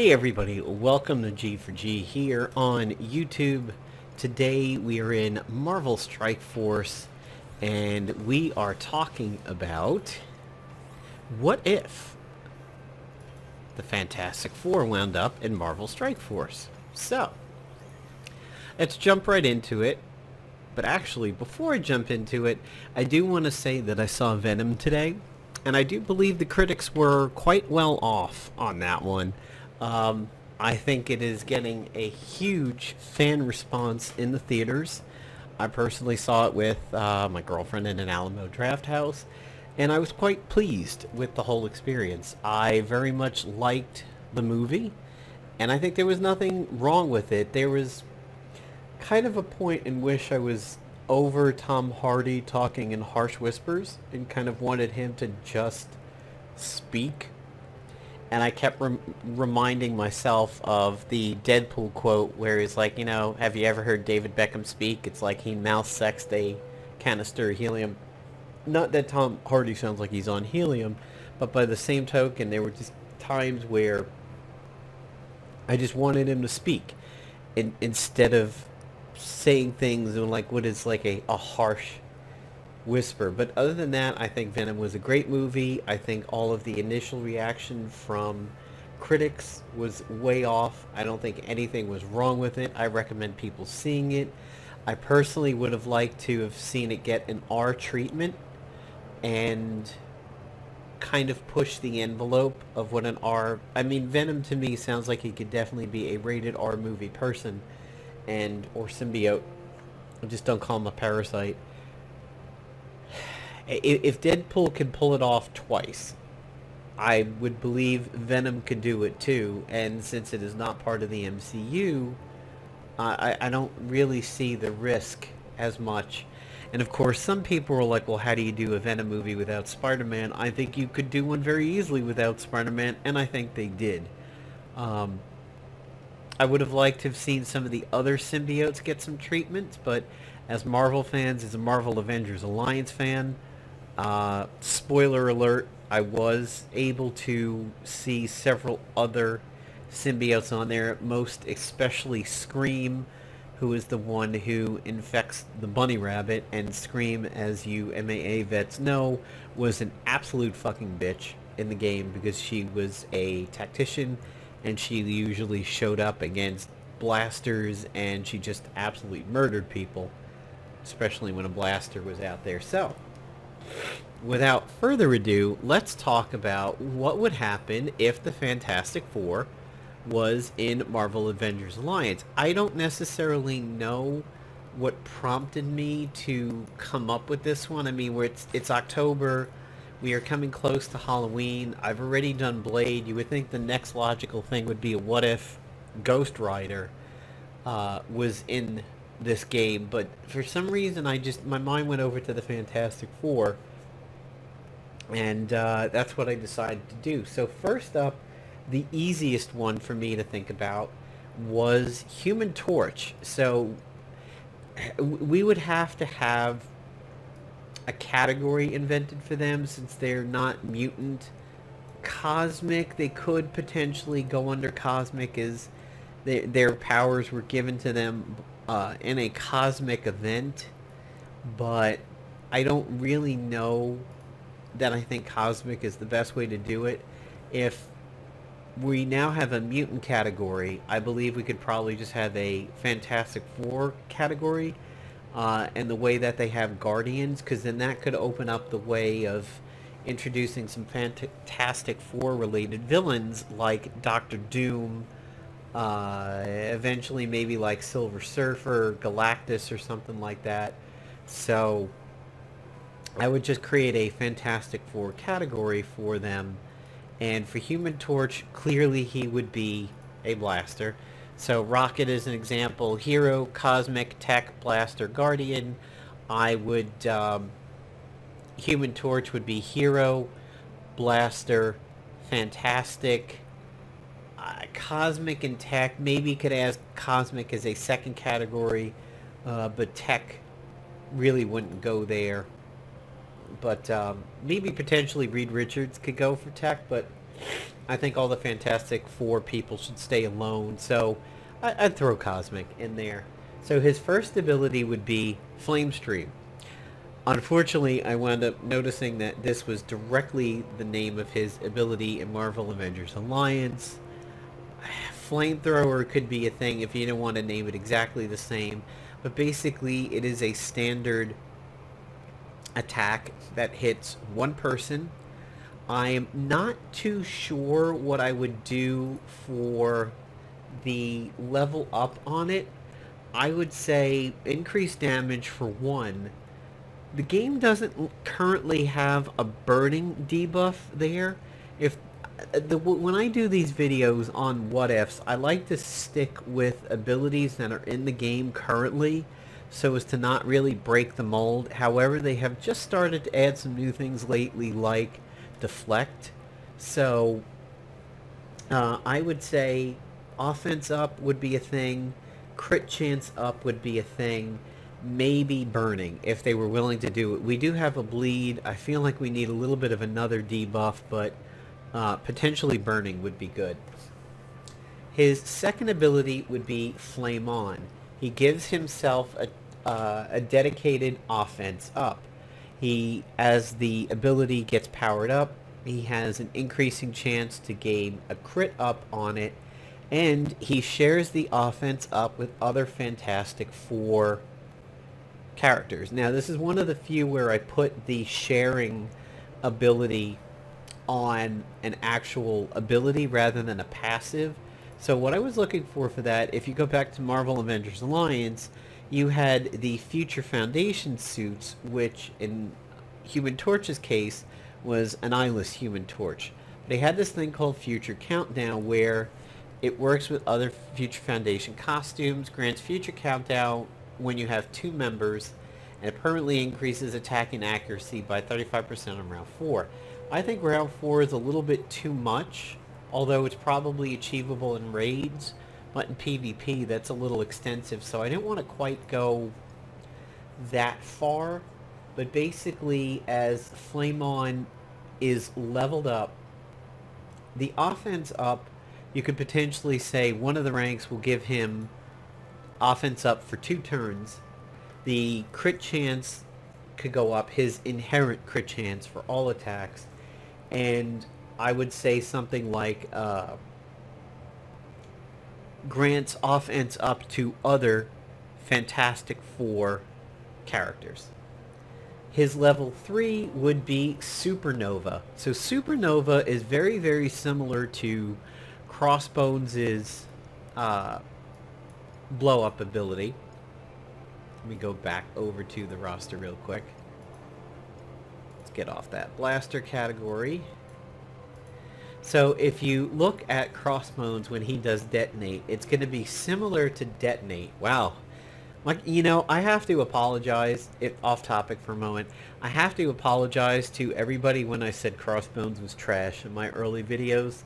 Hey everybody, welcome to G4G here on YouTube. Today we are in Marvel Strike Force and we are talking about what if the Fantastic Four wound up in Marvel Strike Force. So, let's jump right into it. But actually, before I jump into it, I do want to say that I saw Venom today, and I do believe the critics were quite well off on that one. I think it is getting a huge fan response in the theaters. I personally saw it with my girlfriend in an Alamo Draft House, and I was quite pleased with the whole experience. I very much liked the movie, and I think there was nothing wrong with it. There was kind of a point in which I was over Tom Hardy talking in harsh whispers and kind of wanted him to just speak. And I kept reminding myself of the Deadpool quote where he's like, have you ever heard David Beckham speak? It's like he mouth sexed a canister of helium. Not that Tom Hardy sounds like he's on helium, but by the same token, there were just times where I just wanted him to speak instead of saying things in like what is like a harsh whisper. But other than that, I think Venom was a great movie. I think all of the initial reaction from critics was way off. I don't think anything was wrong with it. I recommend people seeing it. I personally would have liked to have seen it get an R treatment and kind of push the envelope of what an R... I mean, Venom to me sounds like he could definitely be a rated R movie person or symbiote. Just don't call him a parasite. If Deadpool can pull it off twice, I would believe Venom could do it too. And since it is not part of the MCU, I don't really see the risk as much. And of course, some people are like, well, how do you do a Venom movie without Spider-Man? I think you could do one very easily without Spider-Man, and I think they did. I would have liked to have seen some of the other symbiotes get some treatment, but as Marvel fans, as a Marvel Avengers Alliance fan, spoiler alert, I was able to see several other symbiotes on there, most especially Scream, who is the one who infects the bunny rabbit, and Scream, as you MAA vets know, was an absolute fucking bitch in the game because she was a tactician and she usually showed up against blasters and she just absolutely murdered people, especially when a blaster was out there. So, without further ado, let's talk about what would happen if the Fantastic Four was in Marvel Avengers Alliance. I don't necessarily know what prompted me to come up with this one. I mean, it's October, we are coming close to Halloween. I've already done Blade. You would think the next logical thing would be what if Ghost Rider was in this game, but for some reason my mind went over to the Fantastic Four, and that's what I decided to do. So first up, the easiest one for me to think about was Human Torch. So we would have to have a category invented for them since they're not mutant. Cosmic, they could potentially go under Cosmic as their powers were given to them in a cosmic event, but I don't really know that I think Cosmic is the best way to do it. If we now have a mutant category, I believe we could probably just have a Fantastic Four category, and the way that they have Guardians, because then that could open up the way of introducing some Fantastic Four related villains like Doctor Doom, eventually maybe like Silver Surfer, Galactus, or something like that. So I would just create a Fantastic Four category for them. And for Human Torch, clearly he would be a blaster. So Rocket is an example. Hero, Cosmic, Tech, Blaster, Guardian. I would... Human Torch would be Hero, Blaster, Fantastic, Cosmic, and Tech. Maybe could ask Cosmic as a second category, but Tech really wouldn't go there. But maybe potentially Reed Richards could go for Tech, but I think all the Fantastic Four people should stay alone, so I'd throw Cosmic in there. So his first ability would be Flame Stream. Unfortunately, I wound up noticing that this was directly the name of his ability in Marvel Avengers Alliance. Flamethrower could be a thing if you don't want to name it exactly the same, but basically it is a standard attack that hits one person. I'm not too sure what I would do for the level up on it. I would say increase damage for one. The game doesn't currently have a burning debuff there. If when I do these videos on what ifs, I like to stick with abilities that are in the game currently so as to not really break the mold. However, they have just started to add some new things lately like deflect. So I would say offense up would be a thing, crit chance up would be a thing, maybe burning if they were willing to do it. We do have a bleed. I feel like we need a little bit of another debuff, but potentially burning would be good. His second ability would be Flame On. He gives himself a dedicated offense up. He, as the ability gets powered up, he has an increasing chance to gain a crit up on it, and he shares the offense up with other Fantastic Four characters. Now, this is one of the few where I put the sharing ability on an actual ability rather than a passive. So what I was looking for that, if you go back to Marvel Avengers Alliance, you had the Future Foundation suits, which in Human Torch's case was an eyeless Human Torch. They had this thing called Future Countdown where it works with other Future Foundation costumes, grants Future Countdown when you have two members, and it permanently increases attack and accuracy by 35% on round 4. I think round 4 is a little bit too much, although it's probably achievable in raids, but in PvP that's a little extensive, so I didn't want to quite go that far. But basically, as Flame On is leveled up, the offense up, you could potentially say one of the ranks will give him offense up for 2 turns. The crit chance could go up, his inherent crit chance for all attacks, and I would say something like grants offense up to other Fantastic Four characters. His level 3 would be Supernova. So Supernova is very, very similar to Crossbones' blow-up ability. Let me go back over to the roster real quick. Let's get off that blaster category. So if you look at Crossbones when he does Detonate, it's going to be similar to Detonate. Wow. Like, you know, I have to apologize, off topic for a moment, I have to apologize to everybody when I said Crossbones was trash in my early videos.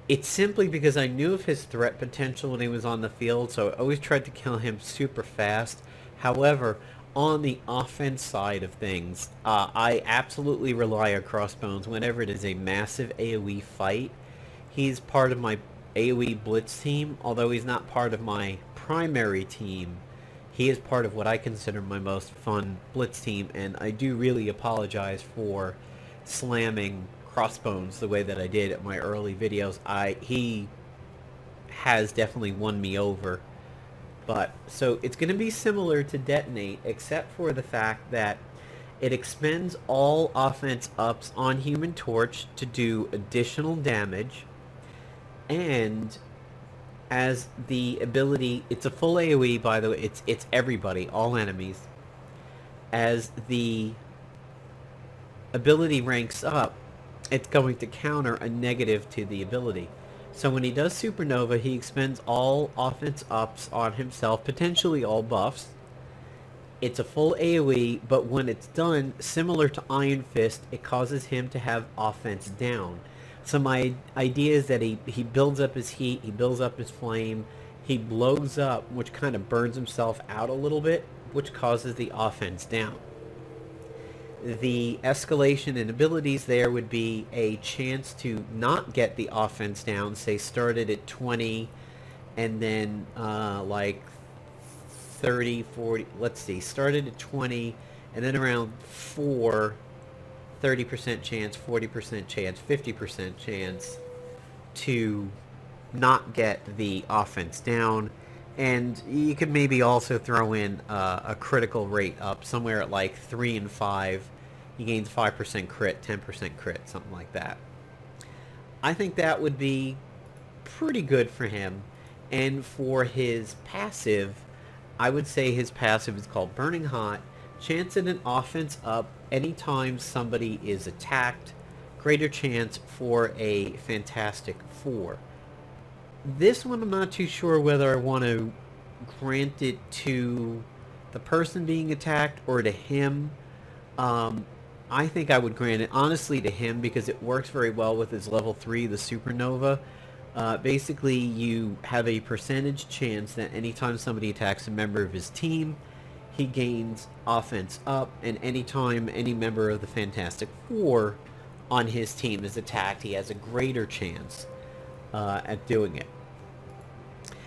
It's simply because I knew of his threat potential when he was on the field, so I always tried to kill him super fast. However, on the offense side of things, I absolutely rely on Crossbones whenever it is a massive AoE fight. He's part of my AoE Blitz team, although he's not part of my primary team. He is part of what I consider my most fun Blitz team, and I do really apologize for slamming Crossbones the way that I did at my early videos. He has definitely won me over. But, so it's going to be similar to Detonate, except for the fact that it expends all offense ups on Human Torch to do additional damage, and as the ability, it's a full AoE, by the way, it's everybody, all enemies. As the ability ranks up, it's going to counter a negative to the ability. So when he does Supernova, he expends all offense ups on himself, potentially all buffs. It's a full AoE, but when it's done, similar to Iron Fist, it causes him to have offense down. So my idea is that he builds up his heat, he builds up his flame, he blows up, which kind of burns himself out a little bit, which causes the offense down. The escalation in abilities there would be a chance to not get the offense down, say started at 20 and then like 30, 40, let's see, started at 20 and then around 4, 30% chance, 40% chance, 50% chance to not get the offense down. And you could maybe also throw in a critical rate up somewhere at like 3 and 5. He gains 5% crit, 10% crit, something like that. I think that would be pretty good for him. And for his passive, I would say his passive is called Burning Hot. Chance at an offense up anytime somebody is attacked. Greater chance for a Fantastic Four. This one I'm not too sure whether I want to grant it to the person being attacked or to him. I think I would grant it honestly to him because it works very well with his level 3, the Supernova. Basically, you have a percentage chance that anytime somebody attacks a member of his team, he gains offense up, and anytime any member of the Fantastic Four on his team is attacked, he has a greater chance at doing it.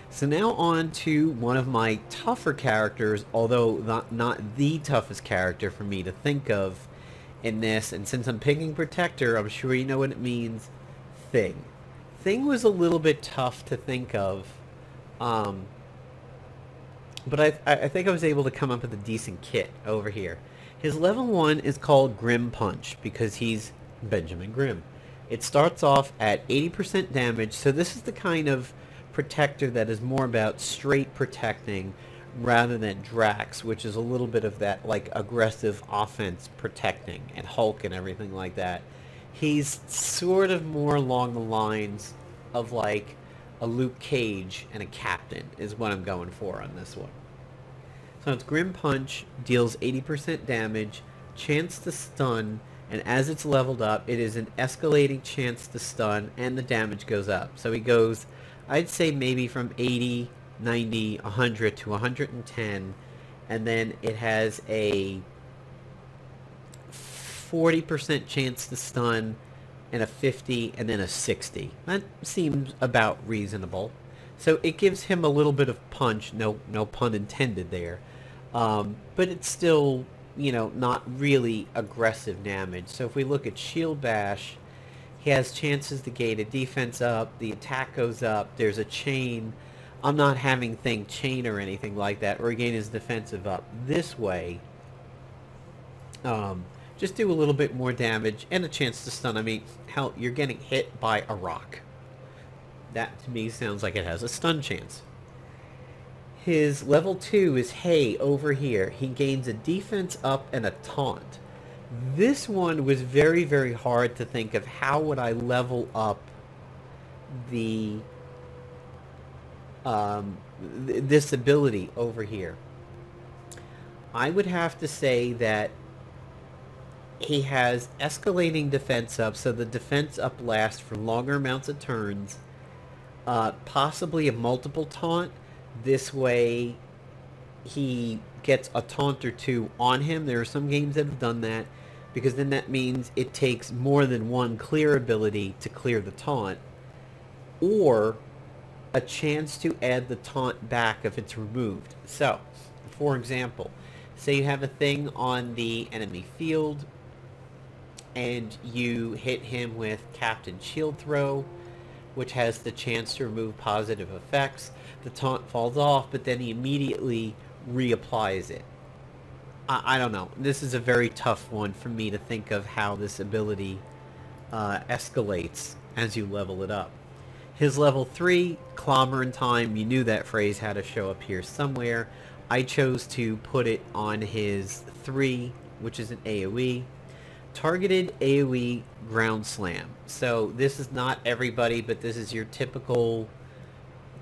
So now on to one of my tougher characters, although not the toughest character for me to think of in this, and since I'm picking Protector, I'm sure you know what it means, Thing. Thing was a little bit tough to think of, but I think I was able to come up with a decent kit over here. His level 1 is called Grim Punch because he's Benjamin Grimm. It starts off at 80% damage, so this is the kind of Protector that is more about straight protecting rather than Drax, which is a little bit of that like aggressive offense protecting, and Hulk and everything like that. He's sort of more along the lines of like a Luke Cage and a Captain is what I'm going for on this one. So it's Grim Punch, deals 80% damage, chance to stun, and as it's leveled up, it is an escalating chance to stun, and the damage goes up. So he goes, I'd say maybe from 80, 90, 100 to 110, and then it has a 40% chance to stun, and a 50, and then a 60. That seems about reasonable. So it gives him a little bit of punch, no pun intended there, but it's still, not really aggressive damage. So if we look at Shield Bash, he has chances to gain a defense up, the attack goes up, there's a chain. I'm not having Thing chain or anything like that, or gain his defensive up this way. Just do a little bit more damage and a chance to stun. I mean, hell, you're getting hit by a rock. That to me sounds like it has a stun chance. His level 2 is Hay over here. He gains a defense up and a taunt. This one was very, very hard to think of how would I level up the this ability over here. I would have to say that he has escalating defense up, so the defense up lasts for longer amounts of turns. Possibly a multiple taunt. This way he gets a taunt or two on him. There are some games that have done that, because then that means it takes more than one clear ability to clear the taunt, or a chance to add the taunt back if it's removed. So, for example, say you have a thing on the enemy field, and you hit him with Captain Shield Throw, which has the chance to remove positive effects. The taunt falls off, but then he immediately reapplies it. I don't know. This is a very tough one for me to think of how this ability escalates as you level it up. His level 3, Clobber in Time, you knew that phrase had to show up here somewhere. I chose to put it on his 3, which is an AoE. Targeted AoE Ground Slam. So this is not everybody, but this is your typical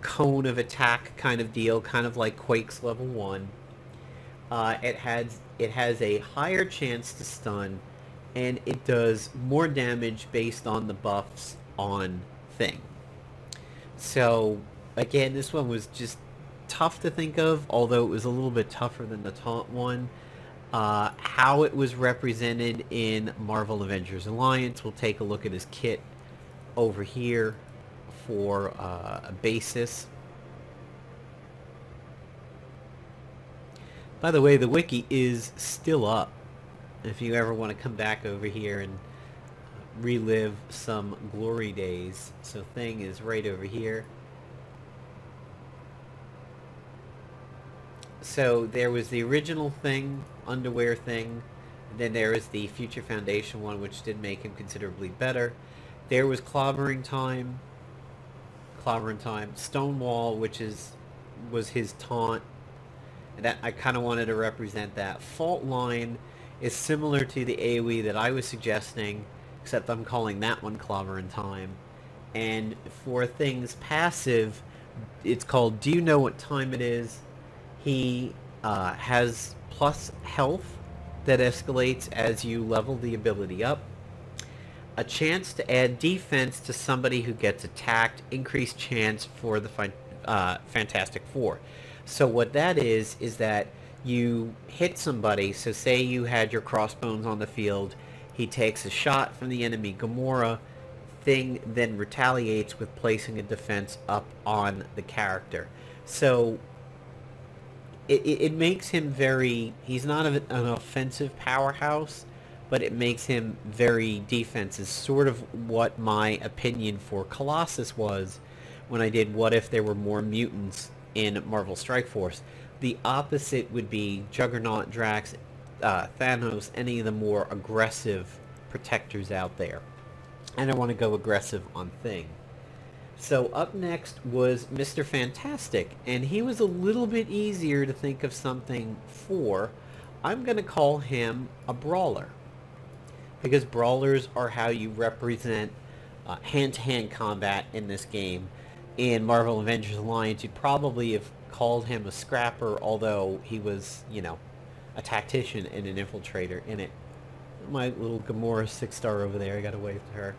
cone of attack kind of deal, kind of like Quake's level 1. It has a higher chance to stun, and it does more damage based on the buffs on Thing. So again, this one was just tough to think of, although it was a little bit tougher than the taunt one. How it was represented in Marvel Avengers Alliance, we'll take a look at his kit over here for a basis. By the way, the wiki is still up. If you ever want to come back over here and relive some glory days. So Thing is right over here. So there was the original Thing, underwear Thing. Then there was the Future Foundation one, which did make him considerably better. There was Clobbering Time. Stonewall, which was his taunt. And that I kind of wanted to represent that. Fault Line is similar to the AoE that I was suggesting, except I'm calling that one Clobbering Time. And for Thing's passive, it's called Do You Know What Time It Is? He has plus health that escalates as you level the ability up. A chance to add defense to somebody who gets attacked. Increased chance for the Fantastic Four. So what that is that you hit somebody. So say you had your Crossbones on the field. He takes a shot from the enemy Gamora. Thing then retaliates with placing a defense up on the character. So it makes him very... He's not an offensive powerhouse, but it makes him very defensive. Sort of what my opinion for Colossus was when I did What If There Were More Mutants in Marvel Strike Force. The opposite would be Juggernaut, Drax, Thanos, any of the more aggressive protectors out there. And I want to go aggressive on Thing. So up next was Mr. Fantastic, and he was a little bit easier to think of something for. I'm going to call him a brawler, because brawlers are how you represent hand-to-hand combat in this game. In Marvel Avengers Alliance, you'd probably have called him a scrapper, although he was, a tactician and an infiltrator in it. My little Gamora 6-star over there, I gotta wave to her.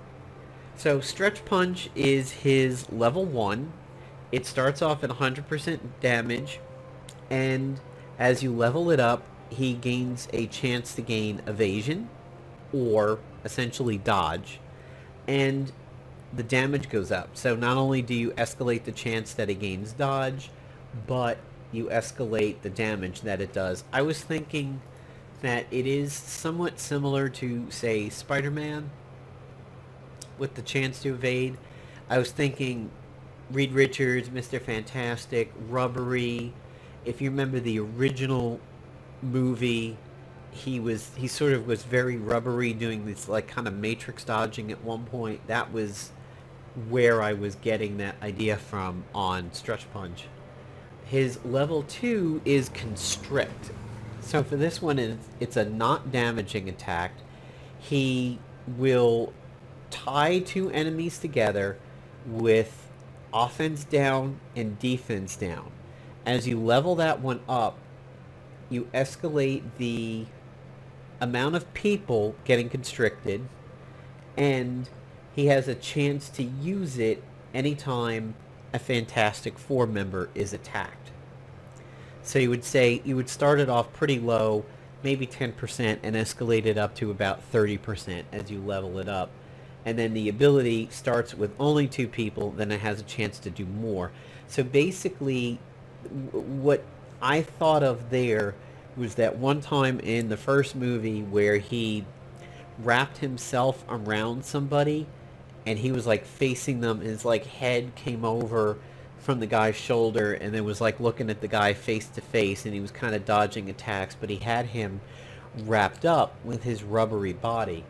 So Stretch Punch is his level 1. It starts off at 100% damage, and as you level it up, he gains a chance to gain evasion, or essentially dodge, and the damage goes up. So not only do you escalate the chance that he gains dodge, but you escalate the damage that it does. I was thinking that it is somewhat similar to, say, Spider-Man, with the chance to evade. I was thinking Reed Richards, Mr. Fantastic, rubbery. If you remember the original movie, he sort of was very rubbery, doing this like kind of Matrix dodging at one point. That was where I was getting that idea from on Stretch Punch. His level 2 is Constrict. So for this one, it's a not damaging attack. He will tie two enemies together with offense down and defense down. As you level that one up, you escalate the amount of people getting constricted, and he has a chance to use it anytime a Fantastic Four member is attacked. So you would start it off pretty low, maybe 10%, and escalate it up to about 30% as you level it up. And then the ability starts with only 2 people, then it has a chance to do more. So basically, what I thought of there was that one time in the first movie where he wrapped himself around somebody and he was like facing them, and his like head came over from the guy's shoulder and then was like looking at the guy face to face, and he was kind of dodging attacks, but he had him wrapped up with his rubbery body.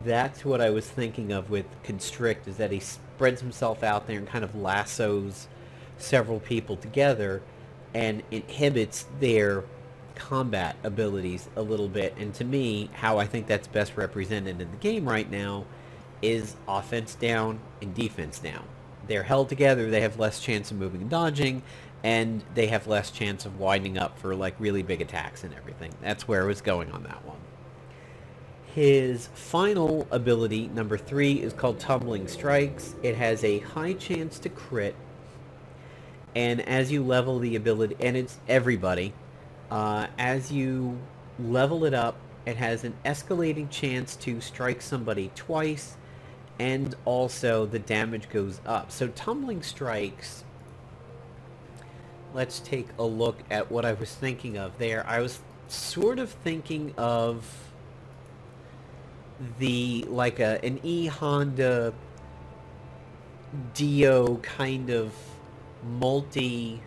That's what I was thinking of with Constrict, is that he spreads himself out there and kind of lassos several people together and inhibits their combat abilities a little bit. And to me, how I think that's best represented in the game right now is offense down and defense down. They're held together, they have less chance of moving and dodging, and they have less chance of winding up for like really big attacks and everything. That's where I was going on that one. His final ability, number 3, is called Tumbling Strikes. It has a high chance to crit, and as you level the ability, and it's everybody, as you level it up, it has an escalating chance to strike somebody twice, and also the damage goes up. So tumbling strikes, let's take a look at what I was thinking of there. I was sort of thinking of the, like an E Honda Dio kind of multi-punch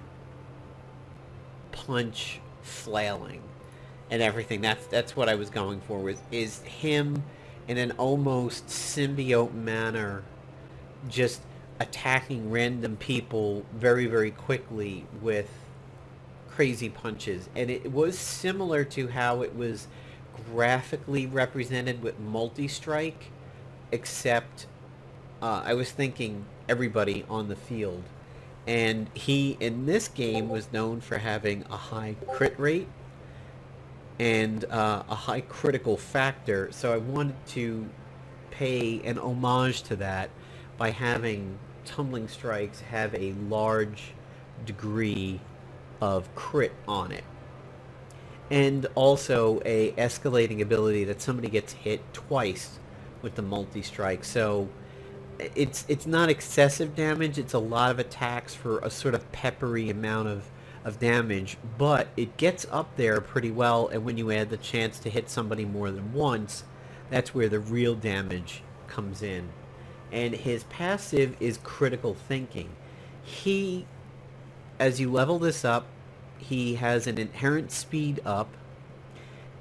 flailing and everything. That's what I was going for, is him in an almost symbiote manner, just attacking random people very, very quickly with crazy punches. And it was similar to how it was graphically represented with multi-strike, except I was thinking everybody on the field. And he, in this game, was known for having a high crit rate and a high critical factor. So I wanted to pay an homage to that by having tumbling strikes have a large degree of crit on it. And also a escalating ability that somebody gets hit twice with the multi-strike. So it's not excessive damage, it's a lot of attacks for a sort of peppery amount of damage, but it gets up there pretty well, and when you add the chance to hit somebody more than once, that's where the real damage comes in. And his passive is critical thinking. He, as you level this up, he has an inherent speed up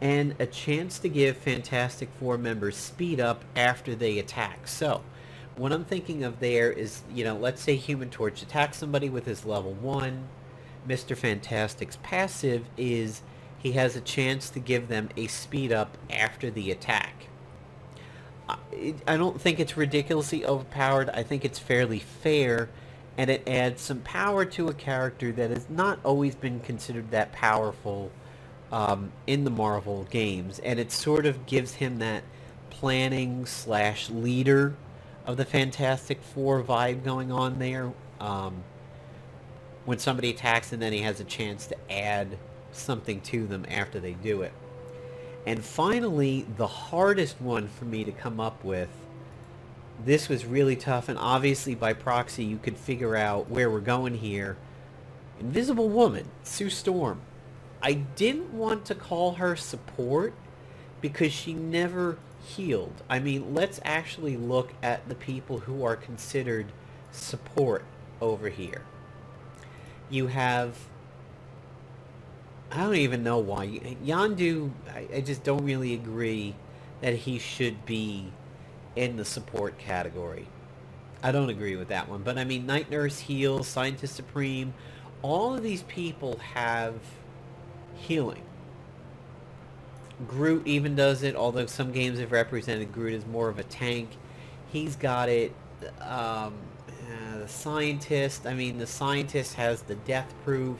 and a chance to give Fantastic Four members speed up after they attack. So, what I'm thinking of there is, let's say Human Torch attacks somebody with his level 1. Mr. Fantastic's passive is he has a chance to give them a speed up after the attack. I don't think it's ridiculously overpowered. I think it's fairly fair, and it adds some power to a character that has not always been considered that powerful in the Marvel games, and it sort of gives him that planning / leader of the Fantastic Four vibe going on there. When somebody attacks and then he has a chance to add something to them after they do it. And finally, the hardest one for me to come up with, this was really tough, and obviously by proxy you could figure out where we're going here. Invisible Woman, Sue Storm. I didn't want to call her support because she never healed. I mean, let's actually look at the people who are considered support over here. You have, I don't even know why. Yondu, I just don't really agree that he should be in the support category. I don't agree with that one. But I mean, Night Nurse heals, Scientist Supreme, all of these people have healing. Groot even does it, although some games have represented Groot as more of a tank. He's got it. The Scientist, the Scientist has the death proof.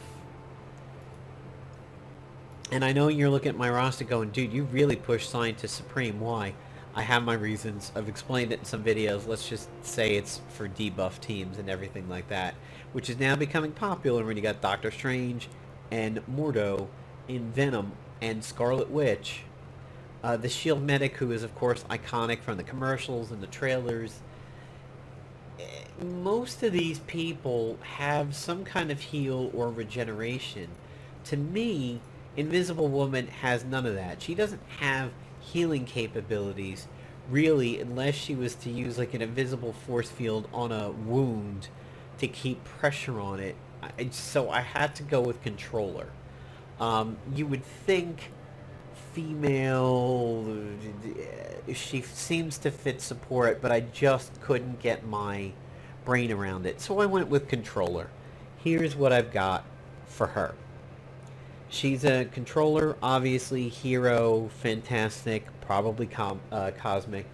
And I know you're looking at my roster going, dude, you really push Scientist Supreme. Why? I have my reasons. I've explained it in some videos. Let's just say it's for debuff teams and everything like that, which is now becoming popular when you got Doctor Strange and Mordo in Venom and Scarlet Witch. The S.H.I.E.L.D. medic, who is, of course, iconic from the commercials and the trailers. Most of these people have some kind of heal or regeneration. To me, Invisible Woman has none of that. She doesn't have healing capabilities, really, unless she was to use like an invisible force field on a wound to keep pressure on it. So I had to go with Controller. You would think female, she seems to fit support, but I just couldn't get my brain around it. So I went with Controller. Here's what I've got for her. She's a controller, obviously hero, fantastic, probably cosmic.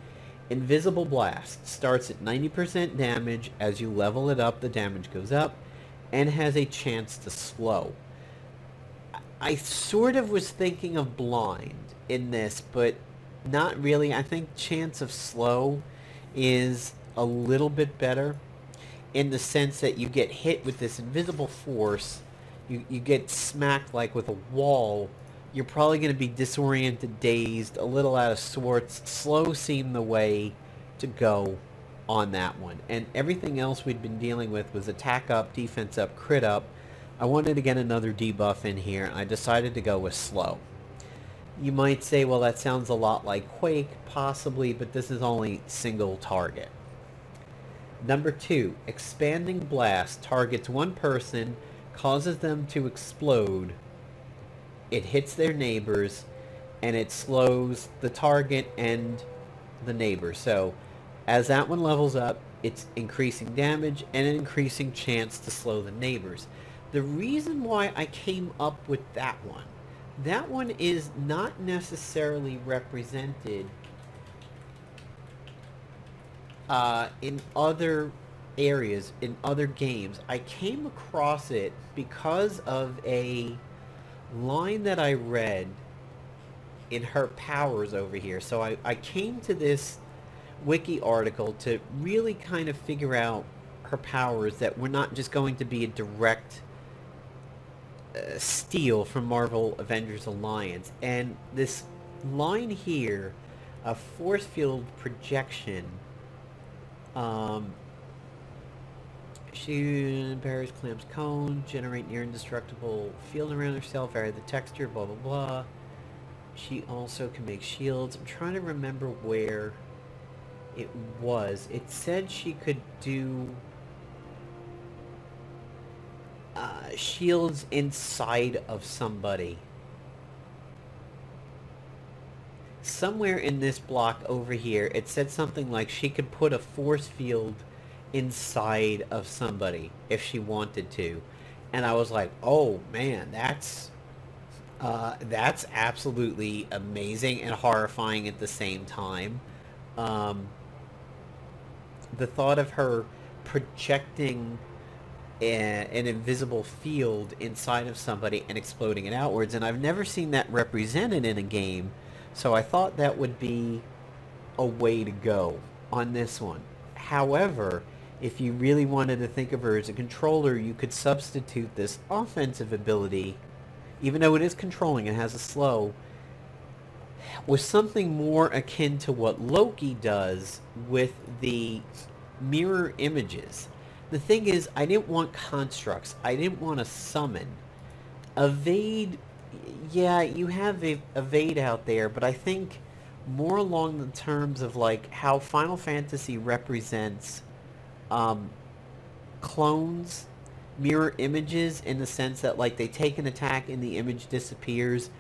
Invisible Blast starts at 90% damage. As you level it up, the damage goes up, and has a chance to slow. I sort of was thinking of Blind in this, but not really. I think chance of slow is a little bit better in the sense that you get hit with this invisible force. You get smacked like with a wall you're probably going to be disoriented, dazed, a little out of sorts. Slow seemed the way to go on that one. And everything else we'd been dealing with was attack up, defense up, crit up. I wanted to get another debuff in here, and I decided to go with slow. You might say, well, that sounds a lot like Quake, possibly, but this is only single target. Number 2, expanding blast targets one person, causes them to explode. It hits their neighbors, and it slows the target and the neighbor. So as that one levels up, it's increasing damage and an increasing chance to slow the neighbors. The reason why I came up with that one is not necessarily represented in other areas, in other games. I came across it because of a line that I read in her powers over here. So I came to this wiki article to really kind of figure out her powers that were not just going to be a direct steal from Marvel Avengers Alliance. And this line here, a force field projection, she barriers, clamps, cone, generate near indestructible field around herself, vary the texture, blah blah blah. She also can make shields. I'm trying to remember where it was. It said she could do shields inside of somebody. Somewhere in this block over here, it said something like she could put a force field inside of somebody if she wanted to. And I was like, oh man, that's absolutely amazing and horrifying at the same time. The thought of her projecting an invisible field inside of somebody and exploding it outwards, and I've never seen that represented in a game, so I thought that would be a way to go on this one. However, if you really wanted to think of her as a controller, you could substitute this offensive ability, even though it is controlling and has a slow, with something more akin to what Loki does with the mirror images. The thing is, I didn't want constructs. I didn't want to summon. Evade, yeah, you have evade out there, but I think more along the terms of like how Final Fantasy represents clones, mirror images, in the sense that like they take an attack and the image disappears,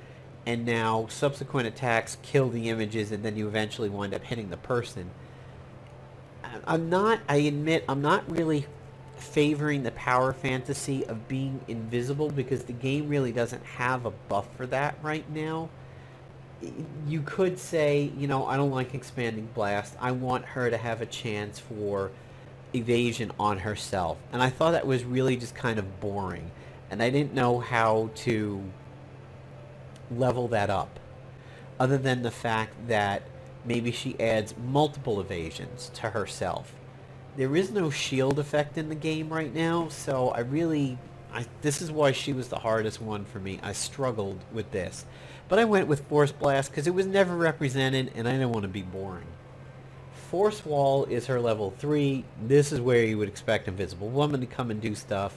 and now subsequent attacks kill the images, and then you eventually wind up hitting the person. I admit, I'm not really favoring the power fantasy of being invisible, because the game really doesn't have a buff for that right now. You could say, you know, I don't like expanding blast. I want her to have a chance for evasion on herself. And I thought that was really just kind of boring. And I didn't know how to level that up, other than the fact that maybe she adds multiple evasions to herself. There is no shield effect in the game right now, so this is why she was the hardest one for me. I struggled with this. But I went with Force Blast because it was never represented, and I didn't want to be boring. Force Wall is her level 3. This is where you would expect Invisible Woman to come and do stuff.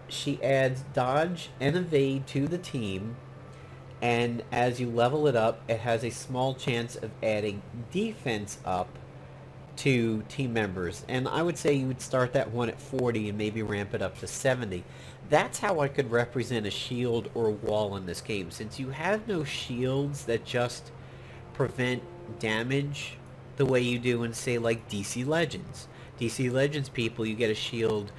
She adds dodge and evade to the team, and as you level it up, it has a small chance of adding defense up to team members. And I would say you would start that one at 40 and maybe ramp it up to 70. That's how I could represent a shield or a wall in this game. Since you have no shields that just prevent damage the way you do in, say, like DC Legends. DC Legends people, you get a shield.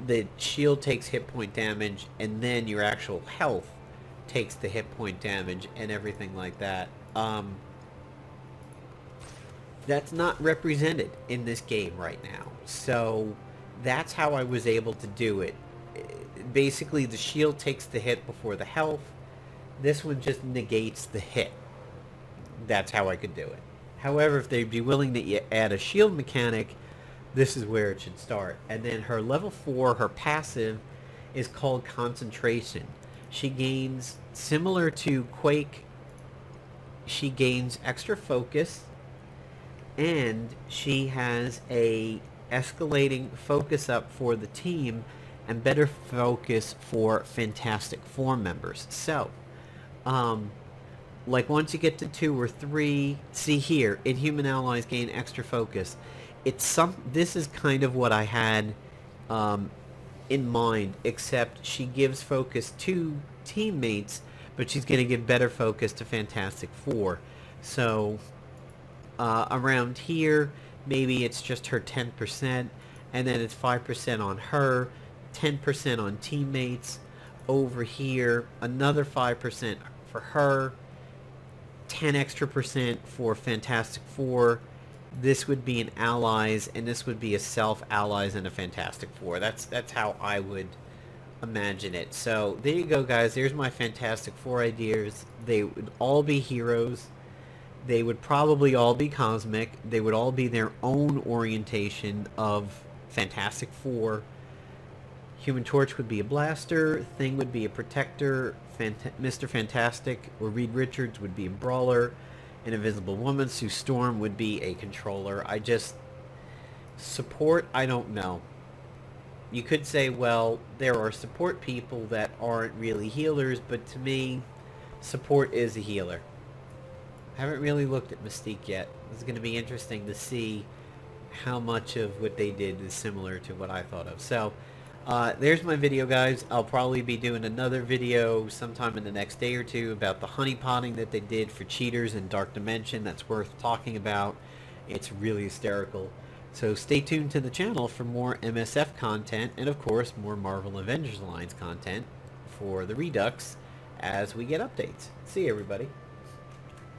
The shield takes hit point damage, and then your actual health takes the hit point damage and everything like that. That's not represented in this game right now. So that's how I was able to do it. Basically, the shield takes the hit before the health. This one just negates the hit. That's how I could do it. However, if they'd be willing to add a shield mechanic, this is where it should start. And then her level 4, her passive, is called Concentration. She gains, similar to Quake, she gains extra focus, and she has a escalating focus up for the team and better focus for Fantastic Four members. So, like once you get to 2 or 3, see here, Inhuman allies gain extra focus. This is kind of what I had in mind, except she gives focus to teammates, but she's going to give better focus to Fantastic Four. So around here, maybe it's just her 10%, and then it's 5% on her, 10% on teammates. Over here, another 5% for her, 10 extra percent for Fantastic Four. This would be an allies, and this would be a self-allies and a Fantastic Four. That's how I would imagine it. So there you go, guys. There's my Fantastic Four ideas. They would all be heroes. They would probably all be cosmic. They would all be their own orientation of Fantastic Four. Human Torch would be a blaster. Thing would be a protector. Mr. Fantastic or Reed Richards would be a brawler. An Invisible Woman, Sue Storm would be a controller. Support, I don't know. You could say, well, there are support people that aren't really healers, but to me, support is a healer. I haven't really looked at Mystique yet. It's going to be interesting to see how much of what they did is similar to what I thought of. So, there's my video, guys. I'll probably be doing another video sometime in the next day or two about the honeypotting that they did for cheaters in Dark Dimension. That's worth talking about. It's really hysterical. So stay tuned to the channel for more MSF content, and of course more Marvel Avengers Alliance content for the Redux as we get updates. See you, everybody.